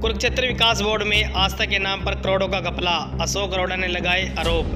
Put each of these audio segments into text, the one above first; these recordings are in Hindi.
कुरुक्षेत्र विकास बोर्ड में आस्था के नाम पर करोड़ों का घपला, अशोक अरोड़ा ने लगाए आरोप।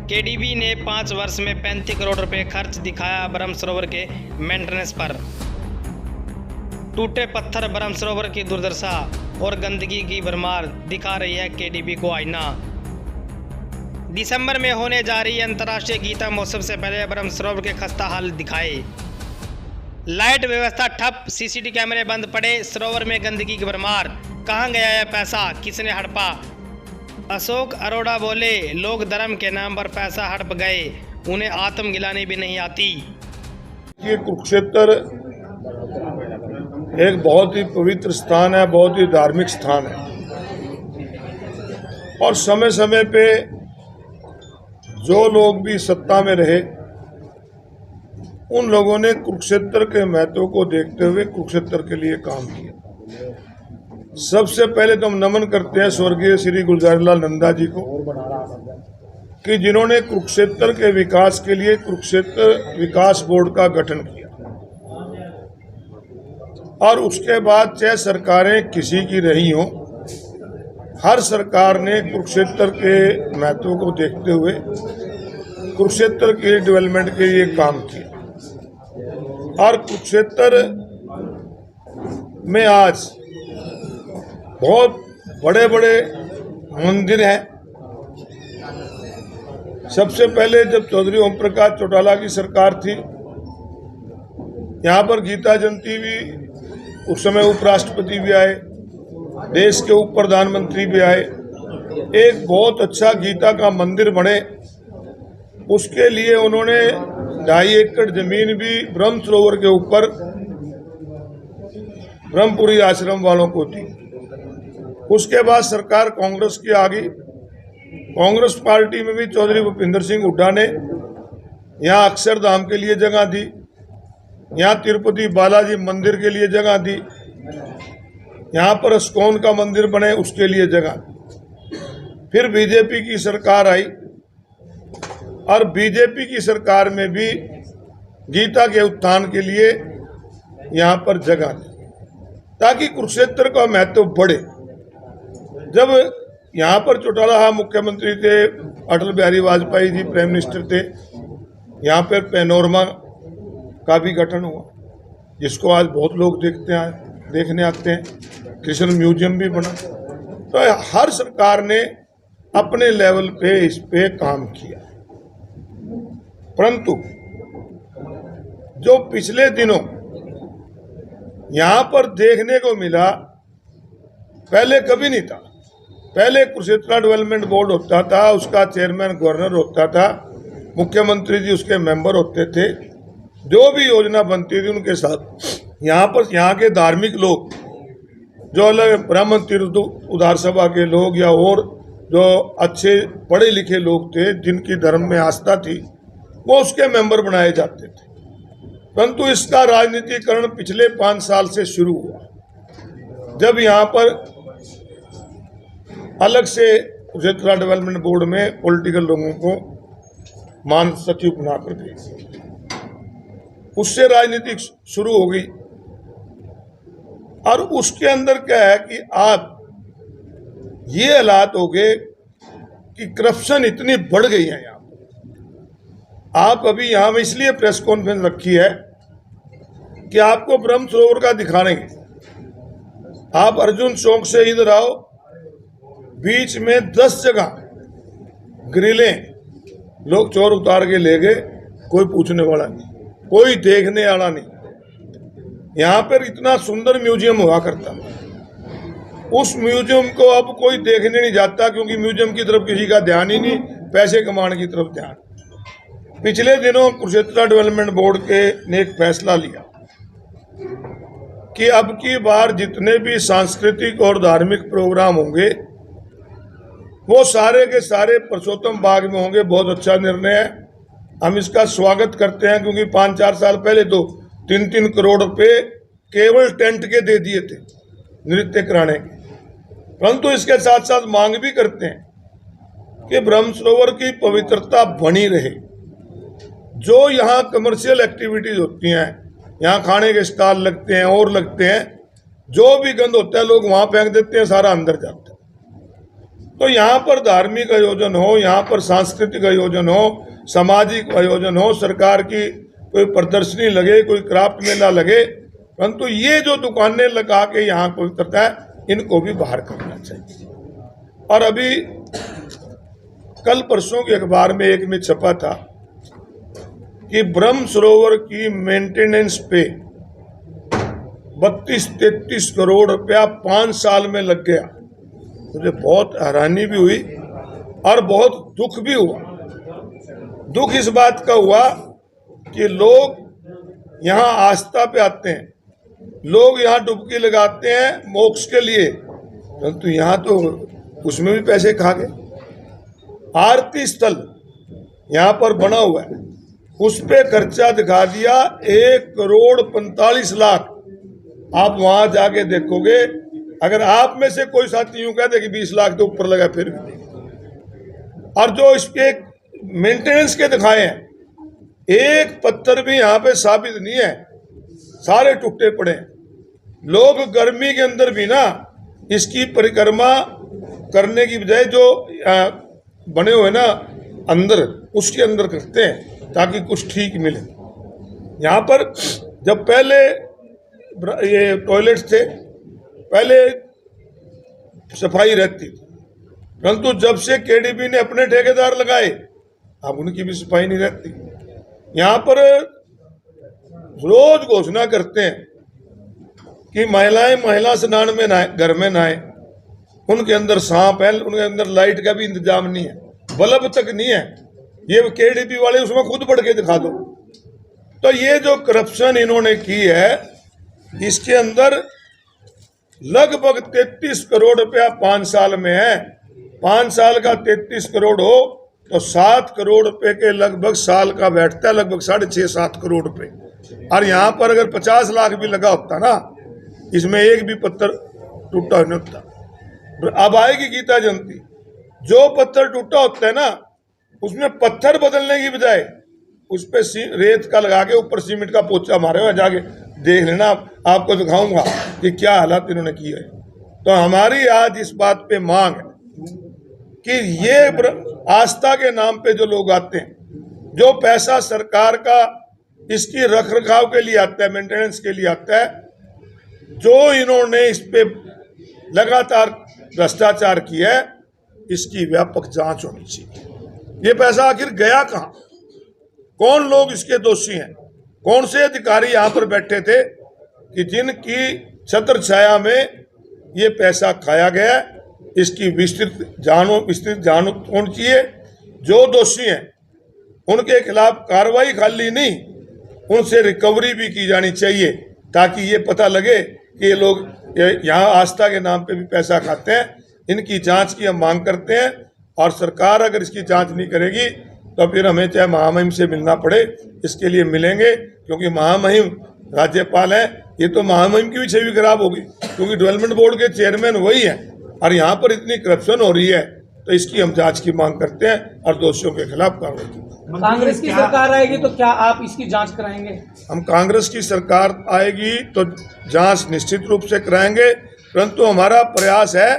केडीबी ने 5 वर्ष में 35 करोड़ रुपए खर्च दिखाया ब्रह्म सरोवर के मेंटेनेंस पर। टूटे पत्थर ब्रह्म सरोवर की दुर्दशा और गंदगी की भरमार दिखा रही है केडीबी को आईना। दिसंबर में होने जा रही अंतर्राष्ट्रीय गीता महोत्सव से पहले ब्रह्म सरोवर के खस्ता हाल दिखाए। लाइट व्यवस्था ठप, सीसीटीवी कैमरे बंद पड़े, सरोवर में गंदगी की भरमार। कहां गया यह पैसा, किसने हड़पा? अशोक अरोड़ा बोले, लोग धर्म के नाम पर पैसा हड़प गए, उन्हें आत्मगिलानी भी नहीं आती। ये कुरुक्षेत्र एक बहुत ही पवित्र स्थान है, बहुत ही धार्मिक स्थान है और समय समय पे जो लोग भी सत्ता में रहे उन लोगों ने कुरुक्षेत्र के महत्व को देखते हुए कुरुक्षेत्र के लिए काम किया। सबसे पहले तो हम नमन करते हैं स्वर्गीय श्री गुलजारीलाल नंदा जी को कि जिन्होंने कुरुक्षेत्र के विकास के लिए कुरुक्षेत्र विकास बोर्ड का गठन किया और उसके बाद चाहे सरकारें किसी की रही हों, हर सरकार ने कुरुक्षेत्र के महत्व को देखते हुए कुरुक्षेत्र के डेवलपमेंट के लिए काम किया और कुरुक्षेत्र में आज बहुत बड़े बड़े मंदिर हैं। सबसे पहले जब चौधरी ओम प्रकाश चौटाला की सरकार थी, यहाँ पर गीता जयंती भी, उस समय उपराष्ट्रपति भी आए, देश के उप प्रधानमंत्री भी आए, एक बहुत अच्छा गीता का मंदिर बने। उसके लिए उन्होंने 2.5 एकड़ जमीन भी ब्रह्म सरोवर के ऊपर ब्रह्मपुरी आश्रम वालों को दी। उसके बाद सरकार कांग्रेस की आ गई। कांग्रेस पार्टी में भी चौधरी भूपिंदर सिंह हुड्डा ने यहाँ अक्षरधाम के लिए जगह दी, यहाँ तिरुपति बालाजी मंदिर के लिए जगह दी, यहाँ पर इस्कॉन का मंदिर बने उसके लिए जगह दी। फिर बीजेपी की सरकार आई और बीजेपी की सरकार में भी गीता के उत्थान के लिए यहाँ पर जगह दी ताकि कुरुक्षेत्र का महत्व बढ़े। जब यहाँ पर चौटाला मुख्यमंत्री थे, अटल बिहारी वाजपेयी जी प्राइम मिनिस्टर थे, यहाँ पर पैनोरमा का भी गठन हुआ जिसको आज बहुत लोग देखने आते हैं। कृष्ण म्यूजियम भी बना। तो हर सरकार ने अपने लेवल पे इस पे काम किया, परंतु जो पिछले दिनों यहाँ पर देखने को मिला पहले कभी नहीं था। पहले कुरुक्षेत्र डेवलपमेंट बोर्ड होता था, उसका चेयरमैन गवर्नर होता था, मुख्यमंत्री जी उसके मेंबर होते थे, जो भी योजना बनती थी उनके साथ यहाँ पर यहाँ के धार्मिक लोग जो अलग ब्राह्मण तीर्थ उदार सभा के लोग या और जो अच्छे पढ़े लिखे लोग थे जिनकी धर्म में आस्था थी वो उसके मेंबर बनाए जाते थे। परंतु इसका राजनीतिकरण पिछले 5 साल से शुरू हुआ जब यहाँ पर अलग से कुरुक्षेत्र डेवलपमेंट बोर्ड में पॉलिटिकल लोगों को मान सचिव बनाकर दिए। उससे राजनीति शुरू हो गई और उसके अंदर क्या है कि आप ये हालात हो गए कि करप्शन इतनी बढ़ गई है। यहाँ आप अभी यहाँ में इसलिए प्रेस कॉन्फ्रेंस रखी है कि आपको ब्रह्म सरोवर का दिखाएंगे। आप अर्जुन चौक से इधर आओ, बीच में 10 जगह ग्रिलें लोग चोर उतार के ले गए, कोई पूछने वाला नहीं, कोई देखने वाला नहीं। यहाँ पर इतना सुंदर म्यूजियम हुआ करता, उस म्यूजियम को अब कोई देखने नहीं जाता क्योंकि म्यूजियम की तरफ किसी का ध्यान ही नहीं, पैसे कमाने की तरफ ध्यान। पिछले दिनों कुरुक्षेत्र डेवलपमेंट बोर्ड ने एक फैसला लिया कि अब की बार जितने भी सांस्कृतिक और धार्मिक प्रोग्राम होंगे वो सारे के सारे पुरुषोत्तम बाग में होंगे। बहुत अच्छा निर्णय है, हम इसका स्वागत करते हैं क्योंकि 5-4 साल पहले तो 3-3 करोड़ रुपए केवल टेंट के दे दिए थे नृत्य कराने के। परंतु इसके साथ साथ मांग भी करते हैं कि ब्रह्म सरोवर की पवित्रता बनी रहे। जो यहाँ कमर्शियल एक्टिविटीज होती हैं, यहाँ खाने के स्टॉल लगते हैं और लगते हैं, जो भी गंद होता है लोग वहां फेंक देते हैं, सारा अंदर जाता है। तो यहाँ पर धार्मिक आयोजन हो, यहाँ पर सांस्कृतिक आयोजन हो, सामाजिक आयोजन हो, सरकार की कोई प्रदर्शनी लगे, कोई क्राफ्ट मेला लगे, परंतु ये जो दुकानें लगा के यहाँ कोई करता है, इनको भी बाहर करना चाहिए। और अभी कल परसों के अखबार में एक में छपा था कि ब्रह्म सरोवर की मेंटेनेंस पे 32-33 करोड़ रुपया 5 साल में लग गया। मुझे बहुत हैरानी भी हुई और बहुत दुख भी हुआ। दुख इस बात का हुआ कि लोग यहाँ आस्था पे आते हैं, लोग यहाँ डुबकी लगाते हैं मोक्ष के लिए, परंतु यहाँ तो उसमें भी पैसे खा गए। आरती स्थल यहाँ पर बना हुआ है, उस पे खर्चा दिखा दिया 1,45,00,000। आप वहां जाके देखोगे, अगर आप में से कोई साथी यूं कहते कि 20 लाख तो ऊपर लगा फिर भी। और जो इसके मेंटेनेंस के दिखाए हैं, एक पत्थर भी यहाँ पे साबित नहीं है, सारे टूटे पड़े हैं। लोग गर्मी के अंदर भी ना इसकी परिक्रमा करने की बजाय जो बने हुए ना अंदर, उसके अंदर करते हैं ताकि कुछ ठीक मिले। यहाँ पर जब पहले ये टॉयलेट्स थे, पहले सफाई रहती थी, परंतु जब से केडीबी ने अपने ठेकेदार लगाए, अब उनकी भी सफाई नहीं रहती। यहाँ पर रोज घोषणा करते हैं कि महिलाएं महिला स्नान में नहाए, घर में नहाए। उनके अंदर सांप है, उनके अंदर लाइट का भी इंतजाम नहीं है, बल्ब तक नहीं है। ये केडीपी वाले उसमें खुद बढ़ के दिखा दो। तो ये जो करप्शन इन्होंने की है, इसके अंदर लगभग 33 करोड़ रुपया 5 साल में है। 5 साल का 33 करोड़ हो तो 7 करोड़ रुपए के लगभग साल का बैठता है, लगभग 6.5-7 करोड़ रुपए। और यहाँ पर अगर 50 लाख भी लगा होता ना, इसमें एक भी पत्थर टूटा नहीं होता। अब आएगी गीता जयंती, जो पत्थर टूटा होता है ना, उसमें पत्थर बदलने की बजाय उस पे रेत का लगा के ऊपर सीमेंट का पोचा मारे हुए, जाके देख लेना, आपको दिखाऊंगा कि क्या हालात इन्होंने किए है। तो हमारी आज इस बात पे मांग है कि ये आस्था के नाम पे जो लोग आते हैं, जो पैसा सरकार का इसकी रख रखाव के लिए आता है, मेंटेनेंस के लिए आता है, जो इन्होंने इस पे लगातार भ्रष्टाचार किया है, इसकी व्यापक जांच होनी चाहिए। ये पैसा आखिर गया कहाँ, कौन लोग इसके दोषी हैं, कौन से अधिकारी यहाँ पर बैठे थे कि जिनकी छत्र छाया में ये पैसा खाया गया। इसकी विस्तृत जांच होनी चाहिए। जो दोषी हैं उनके खिलाफ कार्रवाई खाली नहीं, उनसे रिकवरी भी की जानी चाहिए, ताकि ये पता लगे कि ये लोग यहाँ आस्था के नाम पे भी पैसा खाते हैं। इनकी जांच की हम मांग करते हैं, और सरकार अगर इसकी जांच नहीं करेगी तो फिर हमें चाहे महामहिम से मिलना पड़े, इसके लिए मिलेंगे, क्योंकि महामहिम राज्यपाल है। ये तो महामहिम की भी छवि खराब होगी, क्योंकि डेवलपमेंट बोर्ड के चेयरमैन वही है, और यहाँ पर इतनी करप्शन हो रही है। तो इसकी हम जांच की मांग करते हैं और दोषियों के खिलाफ कार्रवाई की। कांग्रेस की सरकार आएगी तो क्या आप इसकी जांच कराएंगे? हम कांग्रेस की सरकार आएगी तो जांच निश्चित रूप से कराएंगे, परंतु हमारा प्रयास है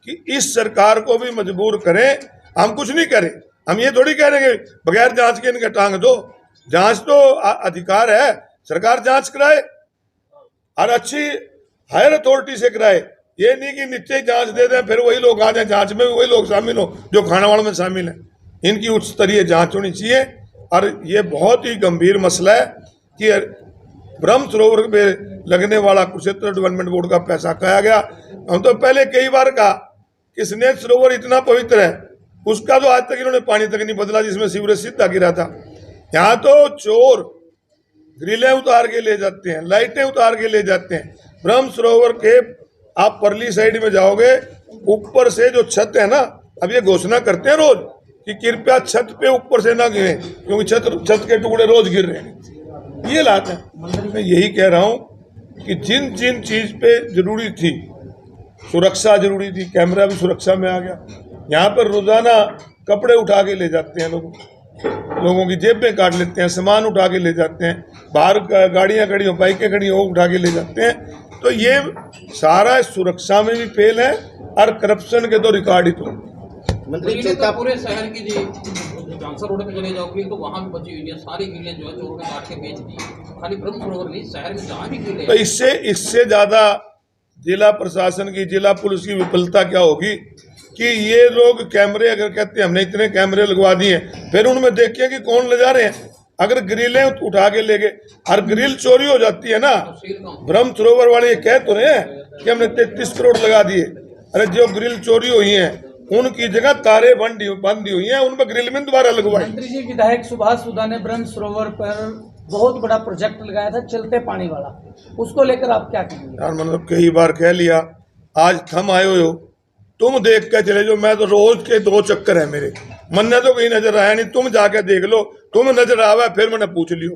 कि इस सरकार को भी मजबूर करें। हम कुछ नहीं करें, हम ये थोड़ी कह रहे हैं बगैर जांच के इनके टांग दो। जांच तो अधिकार है, सरकार जांच कराए और अच्छी हायर अथॉरिटी से कराए। ये नहीं कि नीचे जांच दे दें, फिर वही लोग आ जाए जांच में, वही लोग शामिल हो जो खानावाड़ में शामिल हैं। इनकी उच्च स्तरीय जांच होनी चाहिए। और ये बहुत ही गंभीर मसला है कि ब्रह्म सरोवर में लगने वाला कुरुक्षेत्र डेवलपमेंट बोर्ड का पैसा खाया गया। हम तो पहले कई बार कहा कि स्नेह सरोवर इतना पवित्र है, उसका तो आज तक इन्होंने पानी तक नहीं बदला, जिसमें सीवरेज सीधा गिरा था। यहाँ तो चोर ग्रिलें उतार के ले जाते हैं, लाइटें उतार के ले जाते हैं। ब्रह्म सरोवर के आप परली साइड में जाओगे, ऊपर से जो छत है ना, अब ये घोषणा करते हैं रोज कि कृपया छत पे ऊपर से ना गिरे, क्योंकि छत के टुकड़े रोज गिर रहे हैं। ये लात है। मैं यही कह रहा हूँ कि जिन जिन चीज पे जरूरी थी, सुरक्षा जरूरी थी, कैमरा भी सुरक्षा में आ गया। यहाँ पर रोजाना कपड़े उठा के ले जाते हैं, लोगों की जेबें काट लेते हैं, सामान उठा के ले जाते हैं, बाहर गाड़ियाँ खड़ी हो, बाइकें खड़ी हो, उठा के ले जाते हैं। तो ये सारा सुरक्षा में भी फेल है और करप्शन के तो रिकॉर्ड ही तो। मंत्री तो पूरे शहर की जी चांसर रोड पे चले जाओगे तो वहाँ भी बची हुई है, सारी गलियां जो है चोरों ने काट के बेच दी। खाली ब्रह्म सरोवर नहीं, शहर में जहाँ भी गिले तो इससे ज्यादा जिला प्रशासन की, जिला पुलिस की विफलता क्या होगी कि ये लोग कैमरे अगर कहते हैं हमने इतने कैमरे लगवा दिए, फिर उनमें देखिए कि कौन ले जा रहे हैं। अगर ग्रिलें उठा के ले गए और ग्रिल चोरी हो जाती है ना, ब्रह्म सरोवर वाले ये कह तो रहे हैं कि हमने 33 करोड़ लगा दिए। अरे जो ग्रिल चोरी हुई है उनकी जगह तारे बंदी हुई हैं, उन पर ग्रिल में दोबारा लगवाई। मंत्री जी, विधायक सुभाष सुधा ने ब्रह्म सरोवर पर बहुत बड़ा प्रोजेक्ट लगाया था चलते पानी वाला, उसको लेकर आप क्या कहेंगे? यार मतलब कई बार कह लिया, आज थम आए हो, तुम देख के चले जो, मैं तो रोज के 2 चक्कर है मेरे, मन ने तो कहीं नजर आया नहीं, तुम जाके देख लो, तुम नजर आवा फिर मैंने पूछ लियो।